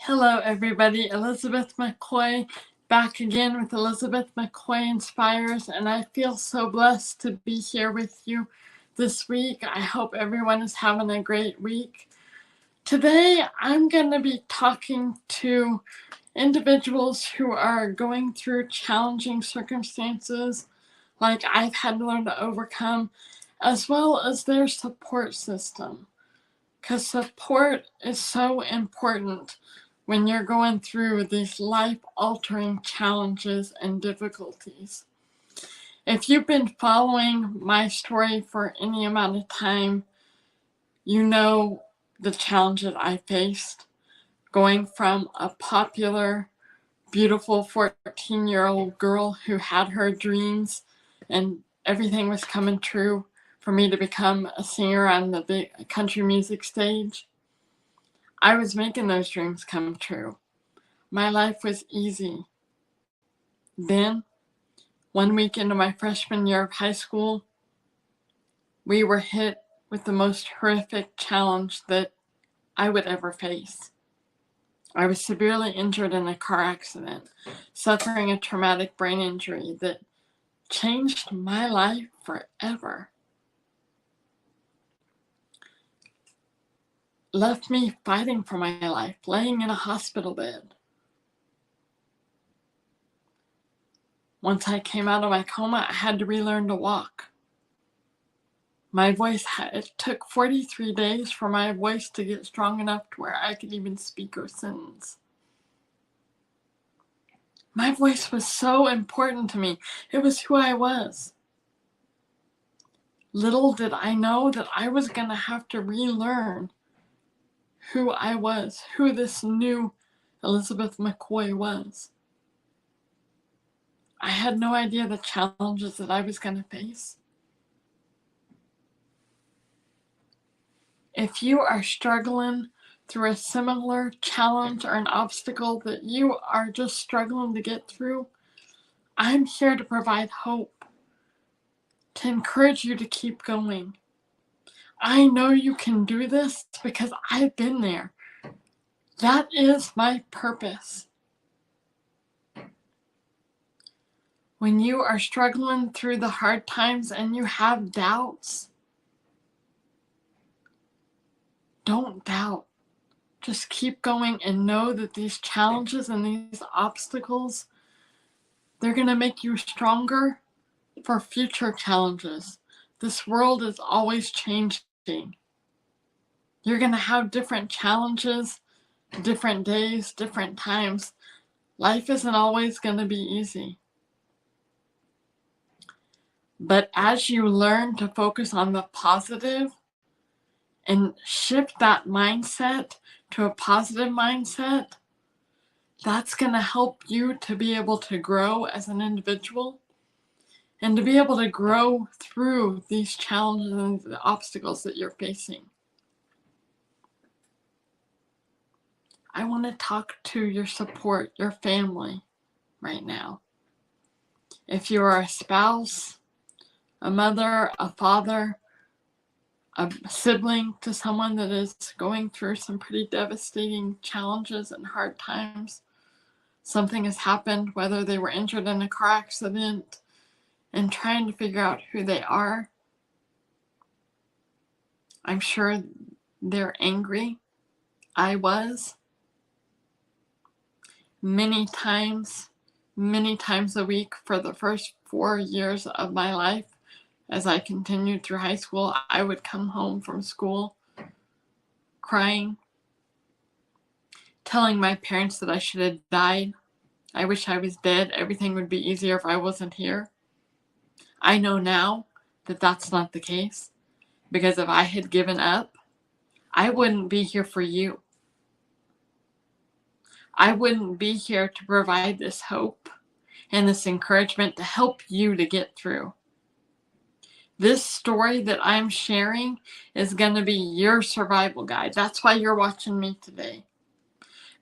Hello, everybody. Elizabeth McCoy back again with Elizabeth McCoy Inspires, and I feel so blessed to be here with you this week. I hope everyone is having a great week. Today, I'm going to be talking to individuals who are going through challenging circumstances like I've had to learn to overcome, as well as their support system. Because support is so important when you're going through these life-altering challenges and difficulties. If you've been following my story for any amount of time, you know the challenges I faced. Going from a popular, beautiful 14-year-old girl who had her dreams and everything was coming true for me to become a singer on the big country music stage. I was making those dreams come true. My life was easy. Then, one week into my freshman year of high school, we were hit with the most horrific challenge that I would ever face. I was severely injured in a car accident, suffering a traumatic brain injury that changed my life forever. Left me fighting for my life, laying in a hospital bed. Once I came out of my coma, I had to relearn to walk. It took 43 days for my voice to get strong enough to where I could even speak a sentence. My voice was so important to me. It was who I was. Little did I know that I was going to have to relearn who I was, who this new Elizabeth McCoy was. I had no idea the challenges that I was going to face. If you are struggling through a similar challenge or an obstacle that you are just struggling to get through, I'm here to provide hope, to encourage you to keep going. I know you can do this because I've been there. That is my purpose. When you are struggling through the hard times and you have doubts, don't doubt. Just keep going and know that these challenges and these obstacles, they're going to make you stronger for future challenges. This world is always changing. You're going to have different challenges, different days, different times. Life isn't always going to be easy. But as you learn to focus on the positive and shift that mindset to a positive mindset, that's going to help you to be able to grow as an individual and to be able to grow through these challenges and the obstacles that you're facing. I want to talk to your support, your family right now. If you are a spouse, a mother, a father, a sibling to someone that is going through some pretty devastating challenges and hard times, something has happened, whether they were injured in a car accident, and trying to figure out who they are. I'm sure they're angry. I was. Many times a week for the first 4 years of my life. As I continued through high school, I would come home from school crying, telling my parents that I should have died. I wish I was dead. Everything would be easier if I wasn't here. I know now that that's not the case, because if I had given up, I wouldn't be here for you. I wouldn't be here to provide this hope and this encouragement to help you to get through. This story that I'm sharing is going to be your survival guide. That's why you're watching me today.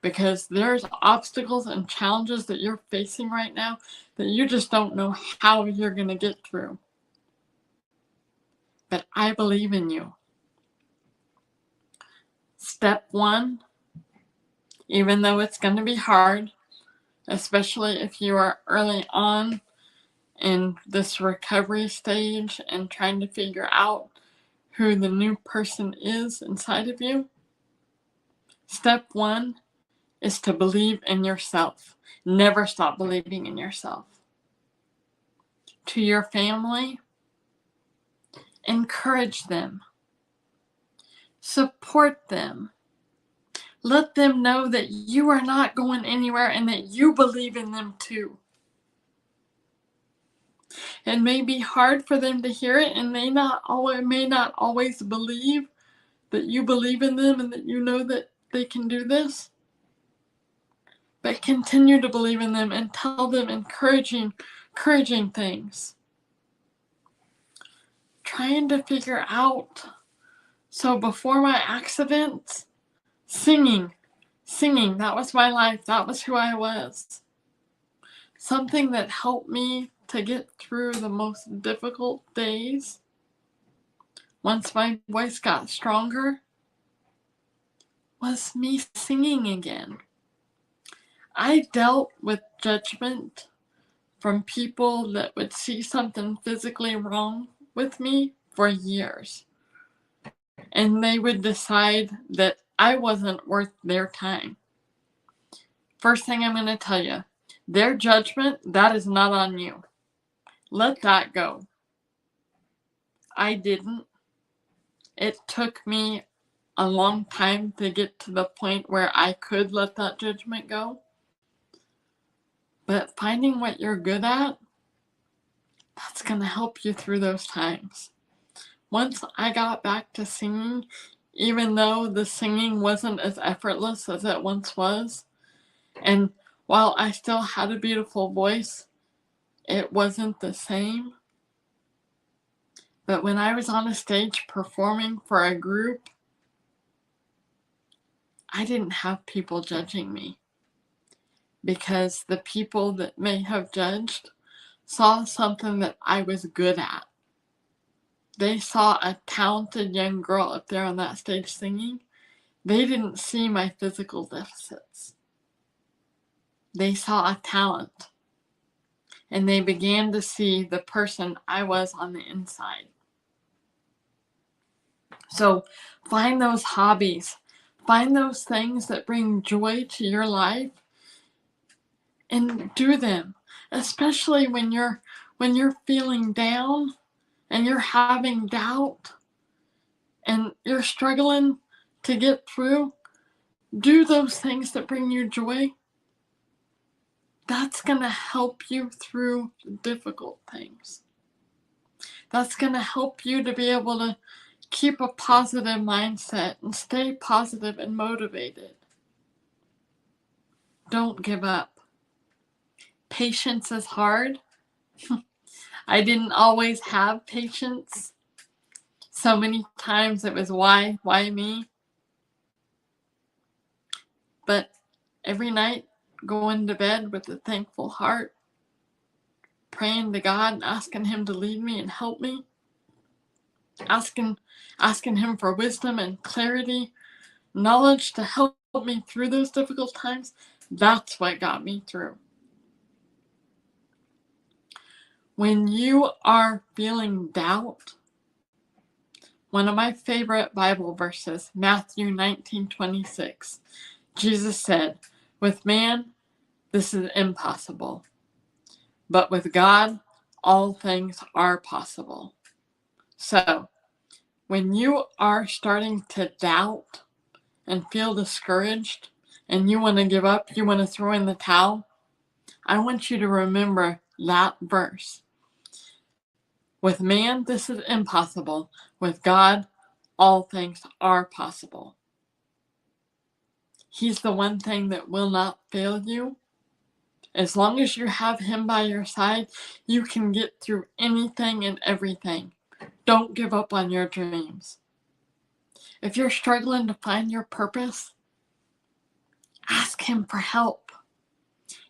Because there's obstacles and challenges that you're facing right now that you just don't know how you're going to get through. But I believe in you. Step 1, even though it's going to be hard, especially if you are early on in this recovery stage and trying to figure out who the new person is inside of you. Step one is to believe in yourself. Never stop believing in yourself. To your family, encourage them. Support them. Let them know that you are not going anywhere and that you believe in them too. It may be hard for them to hear it and may not always believe that you believe in them and that you know that they can do this. But continue to believe in them and tell them encouraging things. Trying to figure out. So before my accident, singing, that was my life. That was who I was. Something that helped me to get through the most difficult days. Once my voice got stronger, was me singing again. I dealt with judgment from people that would see something physically wrong with me for years. And they would decide that I wasn't worth their time. First thing I'm going to tell you, their judgment, that is not on you. Let that go. I didn't. It took me a long time to get to the point where I could let that judgment go. But finding what you're good at, that's going to help you through those times. Once I got back to singing, even though the singing wasn't as effortless as it once was, and while I still had a beautiful voice, it wasn't the same. But when I was on a stage performing for a group, I didn't have people judging me, because the people that may have judged saw something that I was good at. They saw a talented young girl up there on that stage singing. They didn't see my physical deficits. They saw a talent, and they began to see the person I was on the inside. So find those hobbies, find those things that bring joy to your life, and do them, especially when you're feeling down and you're having doubt and you're struggling to get through. Do those things that bring you joy. That's going to help you through the difficult things. That's going to help you to be able to keep a positive mindset and stay positive and motivated. Don't give up. Patience is hard. I didn't always have patience. So many times it was why me? But every night, going to bed with a thankful heart, praying to God and asking Him to lead me and help me, asking Him for wisdom and clarity, knowledge to help me through those difficult times, that's what got me through. When you are feeling doubt, one of my favorite Bible verses, Matthew 19:26, Jesus said, "With man, this is impossible, but with God, all things are possible." So, when you are starting to doubt and feel discouraged and you want to give up, you want to throw in the towel, I want you to remember that verse. With man, this is impossible. With God, all things are possible. He's the one thing that will not fail you. As long as you have Him by your side, you can get through anything and everything. Don't give up on your dreams. If you're struggling to find your purpose, ask Him for help.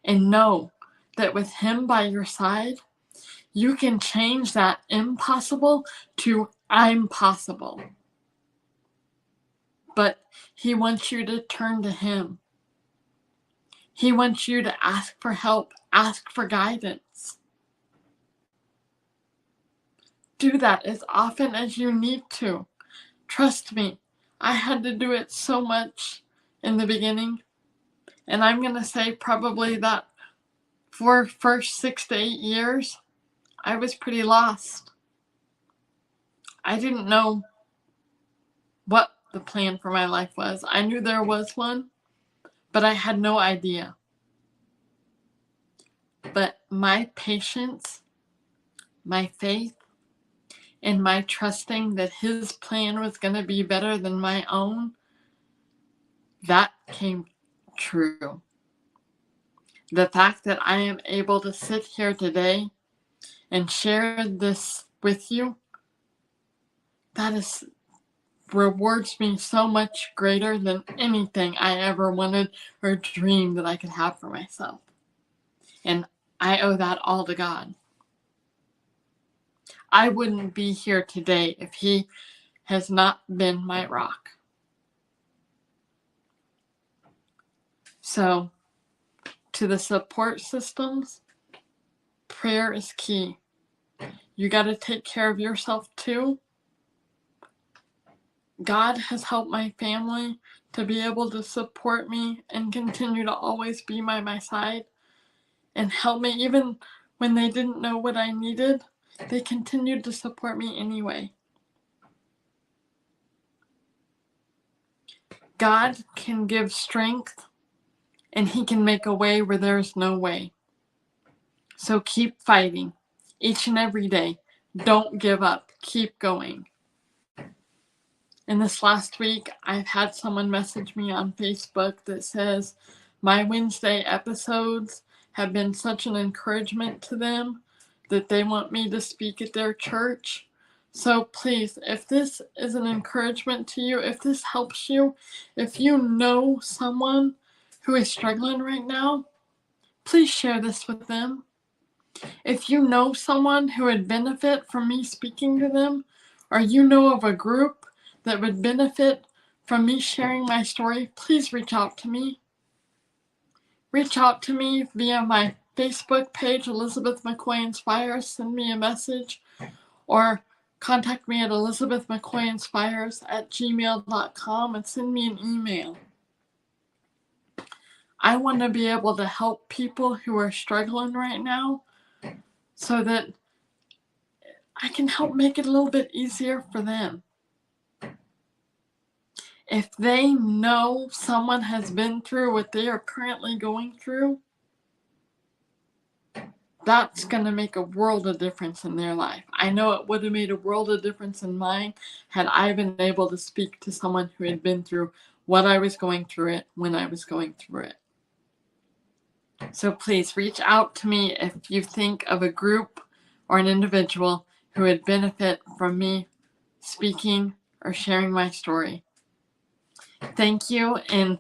And know that with Him by your side, you can change that impossible to I'm possible. But He wants you to turn to Him. He wants you to ask for help, ask for guidance. Do that as often as you need to. Trust me, I had to do it so much in the beginning. And I'm going to say probably that for first 6 to 8 years, I was pretty lost. I didn't know what the plan for my life was. I knew there was one, but I had no idea. But my patience, my faith, and my trusting that his plan was going to be better than my own, that came true. The fact that I am able to sit here today and share this with you, that rewards me so much greater than anything I ever wanted or dreamed that I could have for myself. And I owe that all to God. I wouldn't be here today if he has not been my rock. So, to the support systems, prayer is key. You got to take care of yourself too. God has helped my family to be able to support me and continue to always be by my side and help me even when they didn't know what I needed. They continued to support me anyway. God can give strength, and he can make a way where there is no way. So keep fighting each and every day. Don't give up. Keep going. In this last week, I've had someone message me on Facebook that says my Wednesday episodes have been such an encouragement to them that they want me to speak at their church. So please, if this is an encouragement to you, if this helps you, if you know someone who is struggling right now, please share this with them. If you know someone who would benefit from me speaking to them, or you know of a group that would benefit from me sharing my story, please reach out to me. Reach out to me via my Facebook page, Elizabeth McCoy Inspires. Send me a message or contact me at elizabethmccoyinspires@gmail.com and send me an email. I want to be able to help people who are struggling right now so that I can help make it a little bit easier for them. If they know someone has been through what they are currently going through, that's going to make a world of difference in their life. I know it would have made a world of difference in mine had I been able to speak to someone who had been through what I was going through it when I was going through it. So please reach out to me if you think of a group or an individual who would benefit from me speaking or sharing my story. Thank you. And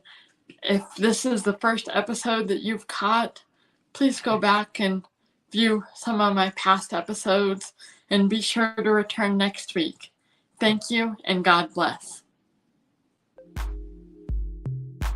if this is the first episode that you've caught, please go back and view some of my past episodes and be sure to return next week. Thank you and God bless.